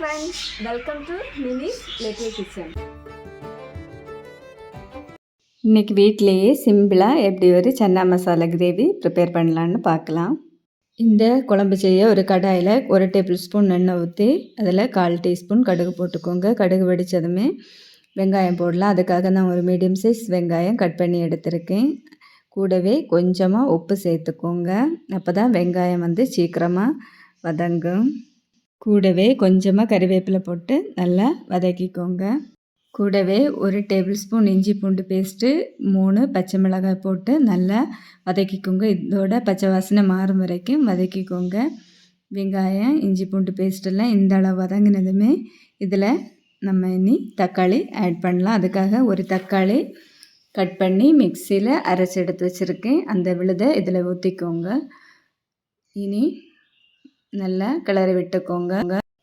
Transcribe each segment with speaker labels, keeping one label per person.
Speaker 1: friends, welcome to Mini's Little Kitchen.
Speaker 2: இன்றைக்கி வீட்டிலேயே சிம்பிளாக எப்படி ஒரு சன்னா மசாலா கிரேவி ப்ரிப்பேர் பண்ணலான்னு பார்க்கலாம். இந்த குழம்பு செய்ய ஒரு கடாயில் 1 டேபிள் ஸ்பூன் எண்ணெய் ஊற்றி அதில் 1/4 டீஸ்பூன் கடுகு போட்டுக்கோங்க. கடுகு வெடித்ததுமே வெங்காயம் போடலாம். அதுக்காக நான் ஒரு மீடியம் சைஸ் வெங்காயம் கட் பண்ணி எடுத்திருக்கேன். கூடவே கொஞ்சமாக உப்பு சேர்த்துக்கோங்க. அப்போ தான் வெங்காயம் சீக்கிரமாக வதங்கும். கூடவே கொஞ்சமாக கறிவேப்பிலை போட்டு நல்லா வதக்கிக்கோங்க. கூடவே 1 டேபிள் ஸ்பூன் இஞ்சி பூண்டு பேஸ்ட்டு, 3 பச்சை மிளகாய் போட்டு நல்லா வதக்கிக்கோங்க. இதோட பச்சை வாசனை மாறும் வரைக்கும் வதக்கிக்கோங்க. வெங்காயம் இஞ்சி பூண்டு பேஸ்ட்டெல்லாம் இந்த அளவு வதங்கினதுமே இதில் நம்ம இனி தக்காளி ஆட் பண்ணலாம். அதுக்காக ஒரு தக்காளி கட் பண்ணி மிக்சியில் அரைச்சி எடுத்து வச்சுருக்கேன். அந்த விழுதை இதில் ஊற்றிக்கோங்க. இனி நல்லா கிளறி விட்டுக்கோங்க.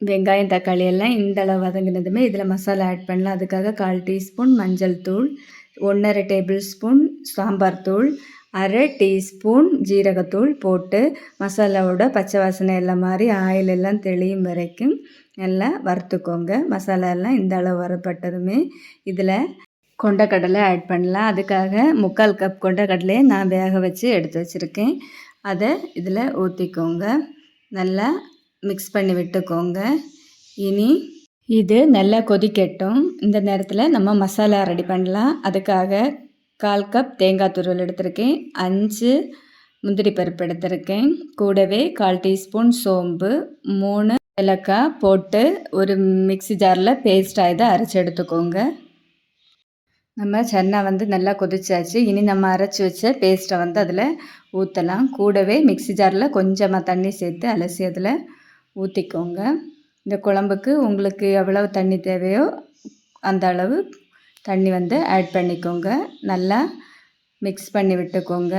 Speaker 2: வெங்காயம் தக்காளி எல்லாம் இந்த அளவு வதங்கினதுமே இதில் மசாலா ஆட் பண்ணலாம். அதுக்காக 1/4 டீஸ்பூன் மஞ்சள் தூள், 1/2 டேபிள் ஸ்பூன் சாம்பார் தூள், 1/2 டீஸ்பூன் ஜீரகத்தூள் போட்டு மசாலாவோட பச்சை வாசனை எல்லாம் மாதிரி ஆயில் எல்லாம் தெளியும் வரைக்கும் நல்லா வறுத்துக்கோங்க. மசாலா எல்லாம் இந்த அளவு வரப்பட்டதுமே இதில் கொண்டக்கடலை ஆட் பண்ணலாம். அதுக்காக 3/4 கப் கொண்டக்கடலையை நான் வேக வச்சு எடுத்து வச்சுருக்கேன். அதை இதில் ஊற்றிக்கோங்க. நல்லா மிக்ஸ் பண்ணி விட்டுக்கோங்க. இனி இது நல்லா கொதிக்கட்டும். இந்த நேரத்தில் நம்ம மசாலா ரெடி பண்ணலாம். அதுக்காக 1/4 கப் தேங்காய் துருவல் எடுத்திருக்கேன். 5 முந்திரி பருப்பு எடுத்திருக்கேன். கூடவே 1/4 டீஸ்பூன் சோம்பு, 3 ஏலக்காய் போட்டு ஒரு மிக்ஸி ஜாரில் பேஸ்ட்டாக இதை அரைச்சி எடுத்துக்கோங்க. நம்ம சன்னா நல்லா கொதிச்சாச்சு. இனி நம்ம அரைச்சி வச்ச பேஸ்ட்டை அதில் ஊற்றலாம். கூடவே மிக்ஸி ஜாரில் கொஞ்சமாக தண்ணி சேர்த்து அலசி அதில் ஊற்றிக்கோங்க. இந்த குழம்புக்கு உங்களுக்கு எவ்வளவு தண்ணி தேவையோ அந்த அளவு தண்ணி ஆட் பண்ணிக்கோங்க. நல்லா மிக்ஸ் பண்ணி விட்டுக்கோங்க.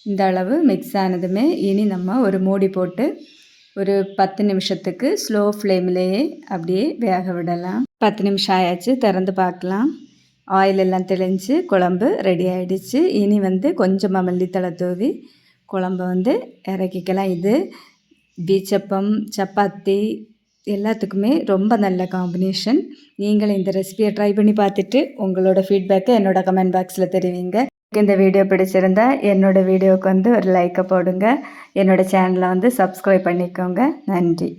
Speaker 2: இந்த அளவு மிக்ஸ் ஆனதுமே இனி நம்ம ஒரு மூடி போட்டு ஒரு 10 நிமிஷத்துக்கு ஸ்லோ ஃப்ளேம்லேயே அப்படியே வேக விடலாம். 10 நிமிஷம் ஆயாச்சு. திறந்து பார்க்கலாம். ஆயில் எல்லாம் தெளிஞ்சு குழம்பு ரெடி ஆகிடுச்சு. இனி கொஞ்சமாக மல்லித்தழை தூவி குழம்பு இறக்கிக்கலாம். இது பீச்சப்பம், சப்பாத்தி எல்லாத்துக்குமே ரொம்ப நல்ல காம்பினேஷன். நீங்களும் இந்த ரெசிபியை ட்ரை பண்ணி பார்த்துட்டு உங்களோட ஃபீட்பேக்கை என்னோட கமெண்ட் பாக்ஸில் தெரிவிங்க. இந்த வீடியோ பிடிச்சிருந்தா என்னோடய வீடியோவுக்கு ஒரு லைக்கை போடுங்க. என்னோடய சேனலை சப்ஸ்கிரைப் பண்ணிக்கோங்க. நன்றி.